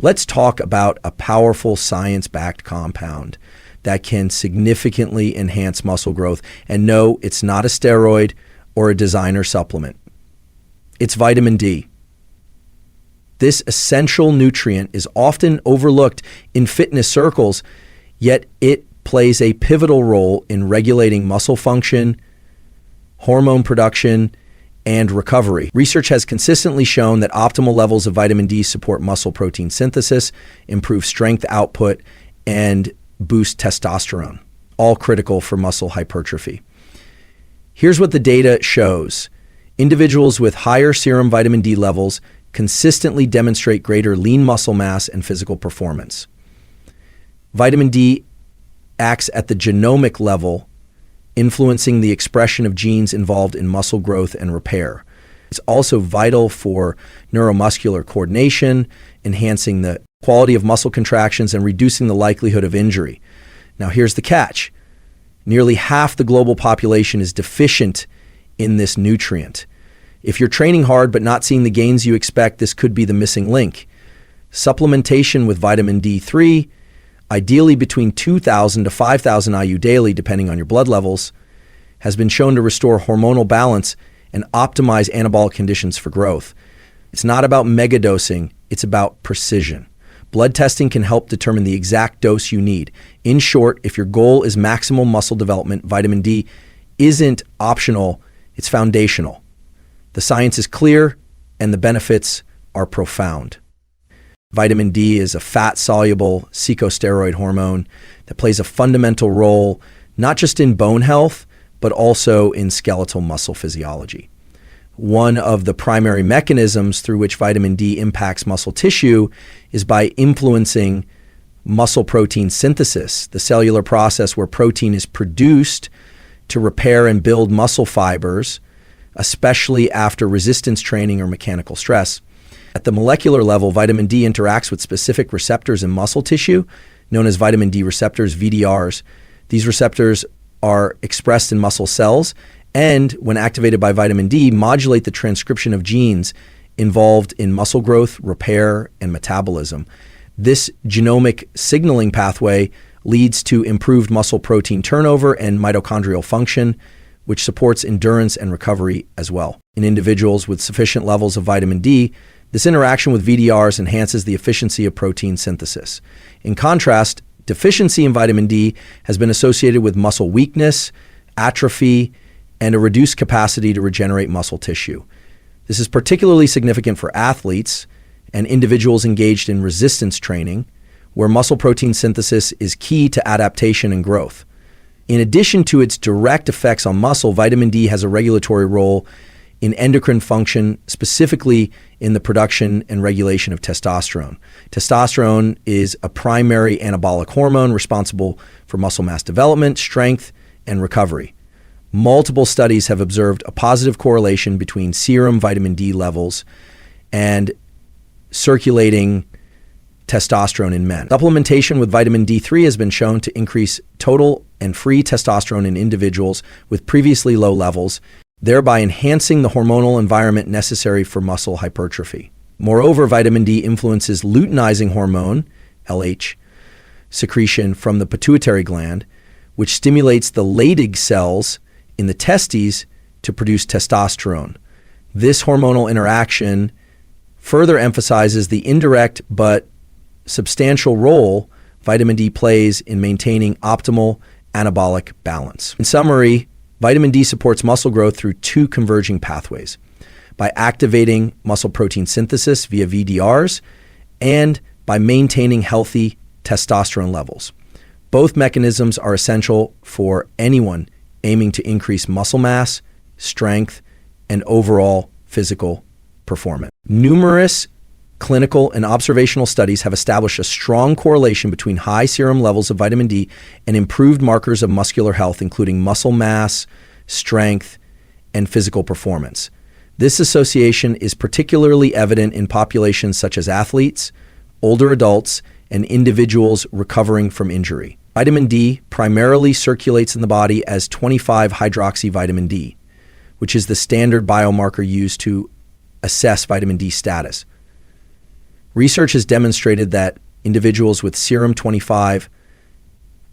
Let's talk about a powerful science-backed compound that can significantly enhance muscle growth. And no, it's not a steroid or a designer supplement. It's vitamin D. This essential nutrient is often overlooked in fitness circles, yet it plays a pivotal role in regulating muscle function, hormone production, and recovery. Research has consistently shown that optimal levels of vitamin D support muscle protein synthesis, improve strength output, and boost testosterone, all critical for muscle hypertrophy. Here's what the data shows. Individuals with higher serum vitamin D levels consistently demonstrate greater lean muscle mass and physical performance. Vitamin D acts at the genomic level, influencing the expression of genes involved in muscle growth and repair. It's also vital for neuromuscular coordination, enhancing the quality of muscle contractions and reducing the likelihood of injury. Now here's the catch. Nearly half the global population is deficient in this nutrient. If you're training hard but not seeing the gains you expect, this could be the missing link. Supplementation with vitamin D3, ideally between 2,000 to 5,000 IU daily, depending on your blood levels, has been shown to restore hormonal balance and optimize anabolic conditions for growth. It's not about megadosing, it's about precision. Blood testing can help determine the exact dose you need. In short, if your goal is maximal muscle development, vitamin D isn't optional, it's foundational. The science is clear and the benefits are profound. Vitamin D is a fat-soluble corticosteroid hormone that plays a fundamental role not just in bone health, but also in skeletal muscle physiology. One of the primary mechanisms through which vitamin D impacts muscle tissue is by influencing muscle protein synthesis, the cellular process where protein is produced to repair and build muscle fibers, especially after resistance training or mechanical stress. At the molecular level, vitamin D interacts with specific receptors in muscle tissue, known as vitamin D receptors, VDRs. These receptors are expressed in muscle cells and, when activated by vitamin D, modulate the transcription of genes involved in muscle growth, repair, and metabolism. This genomic signaling pathway leads to improved muscle protein turnover and mitochondrial function, which supports endurance and recovery as well. In individuals with sufficient levels of vitamin D, this interaction with VDRs enhances the efficiency of protein synthesis. In contrast, deficiency in vitamin D has been associated with muscle weakness, atrophy, and a reduced capacity to regenerate muscle tissue. This is particularly significant for athletes and individuals engaged in resistance training, where muscle protein synthesis is key to adaptation and growth. In addition to its direct effects on muscle, vitamin D has a regulatory role in endocrine function, specifically in the production and regulation of testosterone. Testosterone is a primary anabolic hormone responsible for muscle mass development, strength, and recovery. Multiple studies have observed a positive correlation between serum vitamin D levels and circulating testosterone in men. Supplementation with vitamin D3 has been shown to increase total and free testosterone in individuals with previously low levels, thereby enhancing the hormonal environment necessary for muscle hypertrophy. Moreover, vitamin D influences luteinizing hormone, LH, secretion from the pituitary gland, which stimulates the Leydig cells in the testes to produce testosterone. This hormonal interaction further emphasizes the indirect but substantial role vitamin D plays in maintaining optimal anabolic balance. In summary, vitamin D supports muscle growth through two converging pathways: by activating muscle protein synthesis via VDRs and by maintaining healthy testosterone levels. Both mechanisms are essential for anyone aiming to increase muscle mass, strength, and overall physical performance. Numerous clinical and observational studies have established a strong correlation between high serum levels of vitamin D and improved markers of muscular health, including muscle mass, strength, and physical performance. This association is particularly evident in populations such as athletes, older adults, and individuals recovering from injury. Vitamin D primarily circulates in the body as 25-hydroxyvitamin D, which is the standard biomarker used to assess vitamin D status. Research has demonstrated that individuals with serum 25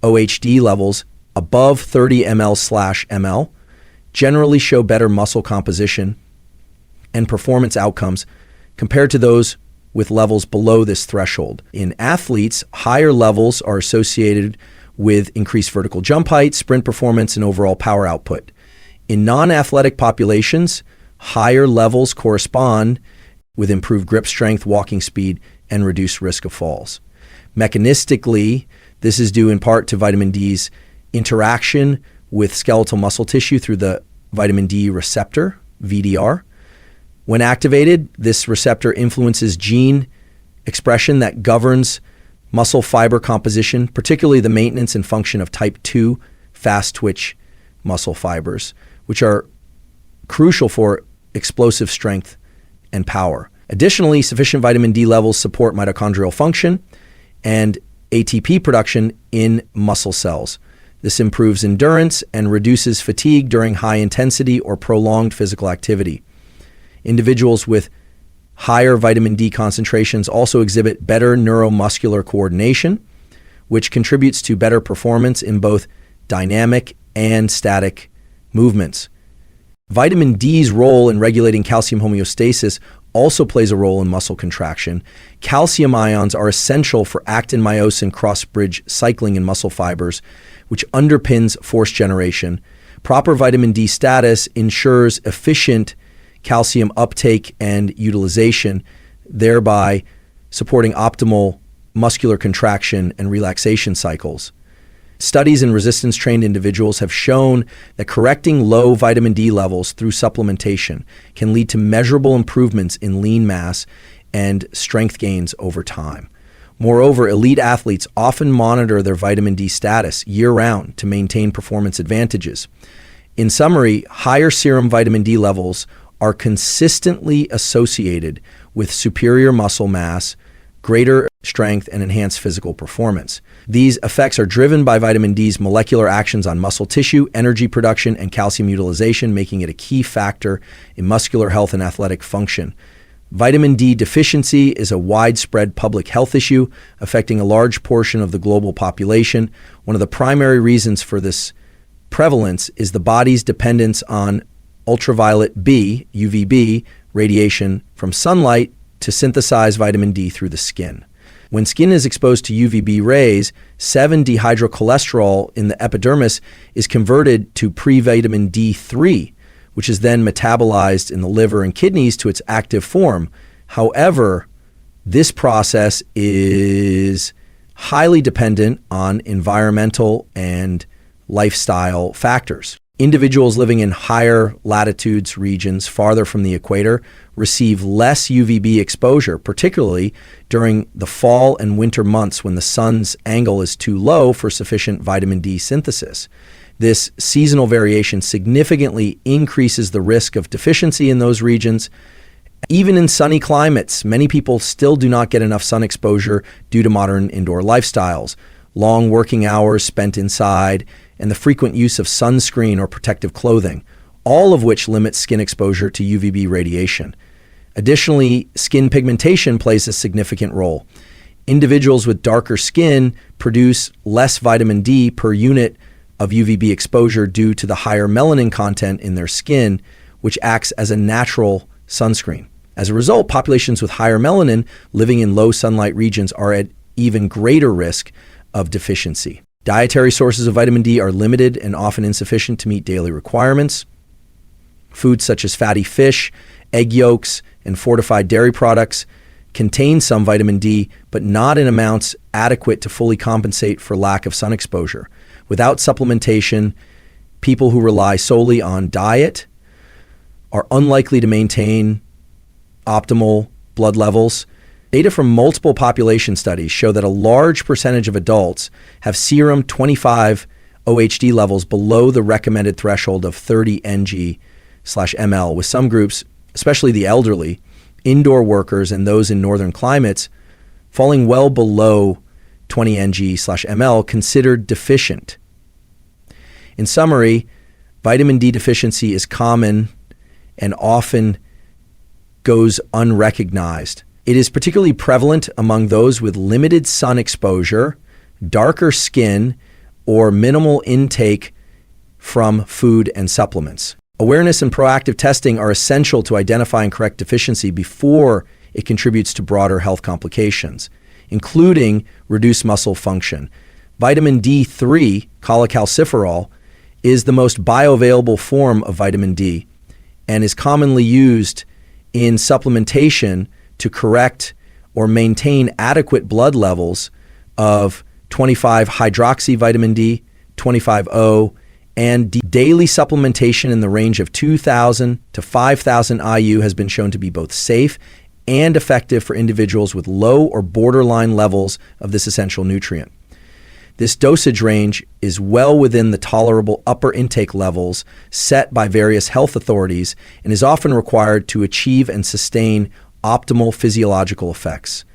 OHD levels above 30 ml/ml generally show better muscle composition and performance outcomes compared to those with levels below this threshold. In athletes, higher levels are associated with increased vertical jump height, sprint performance, and overall power output. In non-athletic populations, higher levels correspond with improved grip strength, walking speed, and reduced risk of falls. Mechanistically, this is due in part to vitamin D's interaction with skeletal muscle tissue through the vitamin D receptor, VDR. When activated, this receptor influences gene expression that governs muscle fiber composition, particularly the maintenance and function of type 2 fast twitch muscle fibers, which are crucial for explosive strength and power. Additionally, sufficient vitamin D levels support mitochondrial function and ATP production in muscle cells. This improves endurance and reduces fatigue during high intensity or prolonged physical activity. Individuals with higher vitamin D concentrations also exhibit better neuromuscular coordination, which contributes to better performance in both dynamic and static movements. Vitamin D's role in regulating calcium homeostasis also plays a role in muscle contraction. Calcium ions are essential for actin-myosin cross-bridge cycling in muscle fibers, which underpins force generation. Proper vitamin D status ensures efficient calcium uptake and utilization, thereby supporting optimal muscular contraction and relaxation cycles. Studies in resistance-trained individuals have shown that correcting low vitamin D levels through supplementation can lead to measurable improvements in lean mass and strength gains over time. Moreover, elite athletes often monitor their vitamin D status year-round to maintain performance advantages. In summary, higher serum vitamin D levels are consistently associated with superior muscle mass, greater strength, and enhanced physical performance. These effects are driven by vitamin D's molecular actions on muscle tissue, energy production, and calcium utilization, making it a key factor in muscular health and athletic function. Vitamin D deficiency is a widespread public health issue affecting a large portion of the global population. One of the primary reasons for this prevalence is the body's dependence on ultraviolet B, UVB, radiation from sunlight to synthesize vitamin D through the skin. When skin is exposed to UVB rays, 7-dehydrocholesterol in the epidermis is converted to pre-vitamin D3, which is then metabolized in the liver and kidneys to its active form. However, this process is highly dependent on environmental and lifestyle factors. Individuals living in higher latitudes regions farther from the equator receive less UVB exposure, particularly during the fall and winter months when the sun's angle is too low for sufficient vitamin D synthesis. This seasonal variation significantly increases the risk of deficiency in those regions. Even in sunny climates, many people still do not get enough sun exposure due to modern indoor lifestyles, long working hours spent inside, and the frequent use of sunscreen or protective clothing, all of which limits skin exposure to UVB radiation. Additionally, skin pigmentation plays a significant role. Individuals with darker skin produce less vitamin D per unit of UVB exposure due to the higher melanin content in their skin, which acts as a natural sunscreen. As a result, populations with higher melanin living in low sunlight regions are at even greater risk of deficiency. Dietary sources of vitamin D are limited and often insufficient to meet daily requirements. Foods such as fatty fish, egg yolks, and fortified dairy products contain some vitamin D, but not in amounts adequate to fully compensate for lack of sun exposure. Without supplementation, people who rely solely on diet are unlikely to maintain optimal blood levels. Data from multiple population studies show that a large percentage of adults have serum 25 OHD levels below the recommended threshold of 30 ng/ml, with some groups, especially the elderly, indoor workers, and those in northern climates, falling well below 20 ng/ml, considered deficient. In summary, vitamin D deficiency is common and often goes unrecognized. It is particularly prevalent among those with limited sun exposure, darker skin, or minimal intake from food and supplements. Awareness and proactive testing are essential to identifying correct deficiency before it contributes to broader health complications, including reduced muscle function. Vitamin D3, cholecalciferol, is the most bioavailable form of vitamin D and is commonly used in supplementation to correct or maintain adequate blood levels of 25-hydroxy vitamin D, 25O, and daily supplementation in the range of 2,000 to 5,000 IU has been shown to be both safe and effective for individuals with low or borderline levels of this essential nutrient. This dosage range is well within the tolerable upper intake levels set by various health authorities and is often required to achieve and sustain optimal physiological effects,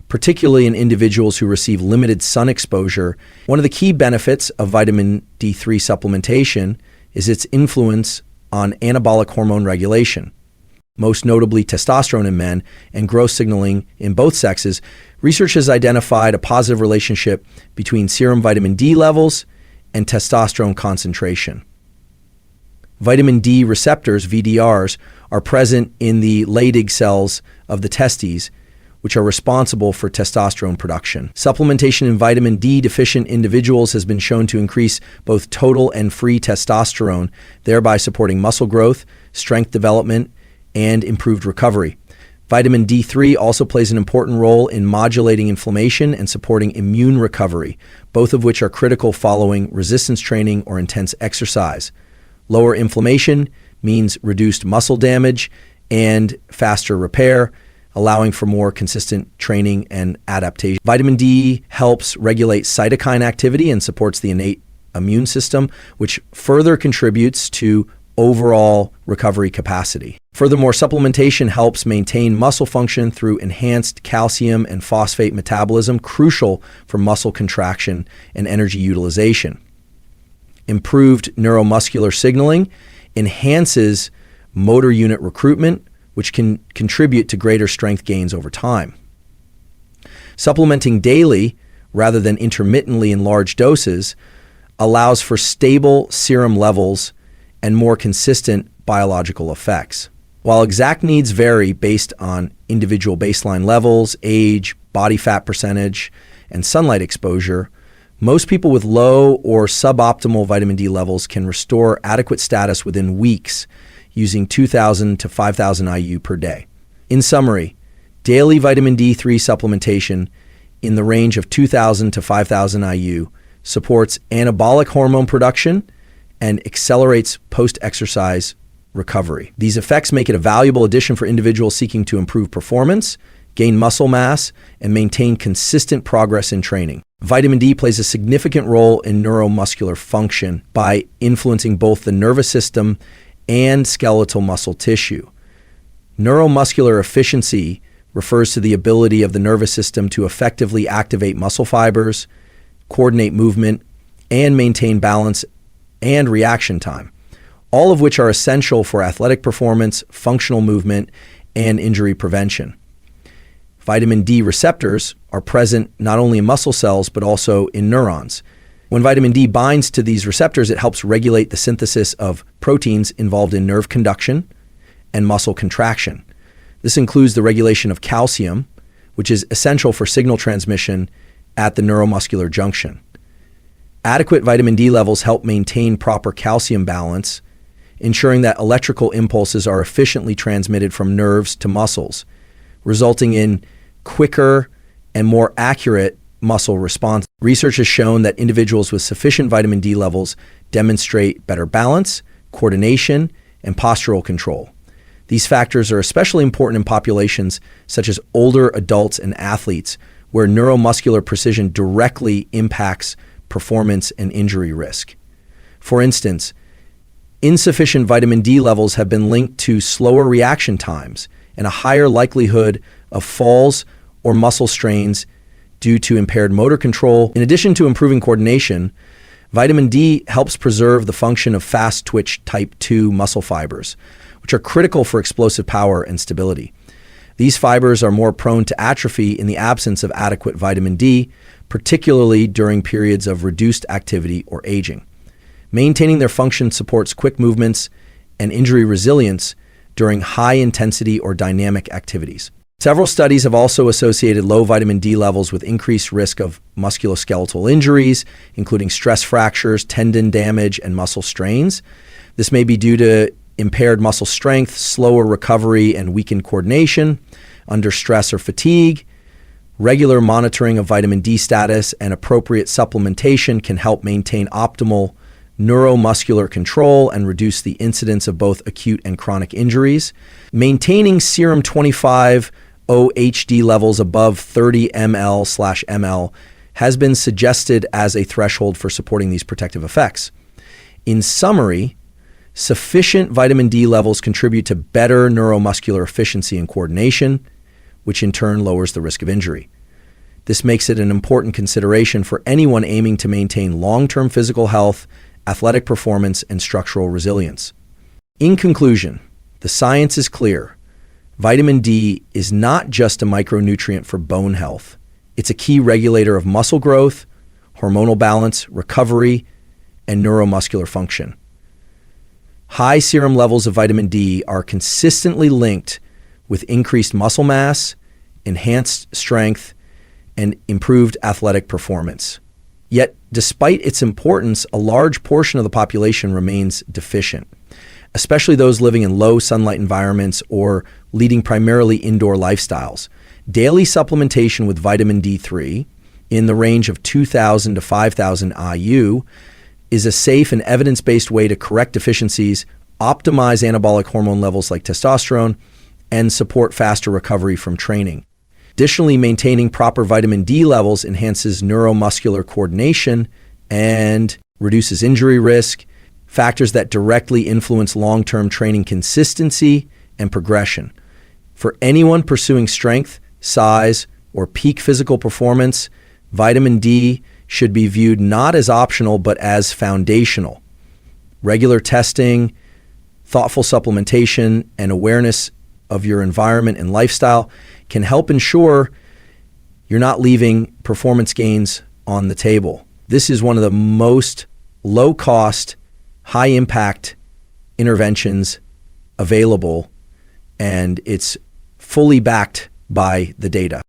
particularly in individuals who receive limited sun exposure. One of the key benefits of vitamin D3 supplementation is its influence on anabolic hormone regulation, most notably testosterone in men and growth signaling in both sexes. Research has identified a positive relationship between serum vitamin D levels and testosterone concentration. Vitamin D receptors, VDRs, are present in the Leydig cells of the testes, which are responsible for testosterone production. Supplementation in vitamin D deficient individuals has been shown to increase both total and free testosterone, thereby supporting muscle growth, strength development, and improved recovery. Vitamin D3 also plays an important role in modulating inflammation and supporting immune recovery, both of which are critical following resistance training or intense exercise. Lower inflammation means reduced muscle damage and faster repair, allowing for more consistent training and adaptation. Vitamin D helps regulate cytokine activity and supports the innate immune system, which further contributes to overall recovery capacity. Furthermore, supplementation helps maintain muscle function through enhanced calcium and phosphate metabolism, crucial for muscle contraction and energy utilization. Improved neuromuscular signaling enhances motor unit recruitment, which can contribute to greater strength gains over time. Supplementing daily rather than intermittently in large doses allows for stable serum levels and more consistent biological effects. While exact needs vary based on individual baseline levels, age, body fat percentage, and sunlight exposure, most people with low or suboptimal vitamin D levels can restore adequate status within weeks using 2,000 to 5,000 IU per day. In summary, daily vitamin D3 supplementation in the range of 2,000 to 5,000 IU supports anabolic hormone production and accelerates post-exercise recovery. These effects make it a valuable addition for individuals seeking to improve performance, gain muscle mass, and maintain consistent progress in training. Vitamin D plays a significant role in neuromuscular function by influencing both the nervous system and skeletal muscle tissue. Neuromuscular efficiency refers to the ability of the nervous system to effectively activate muscle fibers, coordinate movement, and maintain balance and reaction time, all of which are essential for athletic performance, functional movement, and injury prevention. Vitamin D receptors are present not only in muscle cells, but also in neurons. When vitamin D binds to these receptors, it helps regulate the synthesis of proteins involved in nerve conduction and muscle contraction. This includes the regulation of calcium, which is essential for signal transmission at the neuromuscular junction. Adequate vitamin D levels help maintain proper calcium balance, ensuring that electrical impulses are efficiently transmitted from nerves to muscles, resulting in quicker and more accurate muscle response. Research has shown that individuals with sufficient vitamin D levels demonstrate better balance, coordination, and postural control. These factors are especially important in populations such as older adults and athletes, where neuromuscular precision directly impacts performance and injury risk. For instance, insufficient vitamin D levels have been linked to slower reaction times and a higher likelihood of falls or muscle strains due to impaired motor control. In addition to improving coordination, vitamin D helps preserve the function of fast twitch type 2 muscle fibers, which are critical for explosive power and stability. These fibers are more prone to atrophy in the absence of adequate vitamin D, particularly during periods of reduced activity or aging. Maintaining their function supports quick movements and injury resilience during high-intensity or dynamic activities. Several studies have also associated low vitamin D levels with increased risk of musculoskeletal injuries, including stress fractures, tendon damage, and muscle strains. This may be due to impaired muscle strength, slower recovery, and weakened coordination under stress or fatigue. Regular monitoring of vitamin D status and appropriate supplementation can help maintain optimal neuromuscular control and reduce the incidence of both acute and chronic injuries. Maintaining serum 25-OHD levels above 30 ml/ml has been suggested as a threshold for supporting these protective effects. In summary, sufficient vitamin D levels contribute to better neuromuscular efficiency and coordination, which in turn lowers the risk of injury. This makes it an important consideration for anyone aiming to maintain long-term physical health, athletic performance, and structural resilience. In conclusion, the science is clear. Vitamin D is not just a micronutrient for bone health. It's a key regulator of muscle growth, hormonal balance, recovery, and neuromuscular function. High serum levels of vitamin D are consistently linked with increased muscle mass, enhanced strength, and improved athletic performance. Yet, despite its importance, a large portion of the population remains deficient, especially those living in low sunlight environments or leading primarily indoor lifestyles. Daily supplementation with vitamin D3 in the range of 2,000 to 5,000 IU is a safe and evidence-based way to correct deficiencies, optimize anabolic hormone levels like testosterone, and support faster recovery from training. Additionally, maintaining proper vitamin D levels enhances neuromuscular coordination and reduces injury risk, factors that directly influence long-term training consistency and progression. For anyone pursuing strength, size, or peak physical performance, vitamin D should be viewed not as optional but as foundational. Regular testing, thoughtful supplementation, and awareness of your environment and lifestyle can help ensure you're not leaving performance gains on the table. This is one of the most low-cost, high-impact interventions available, and it's fully backed by the data.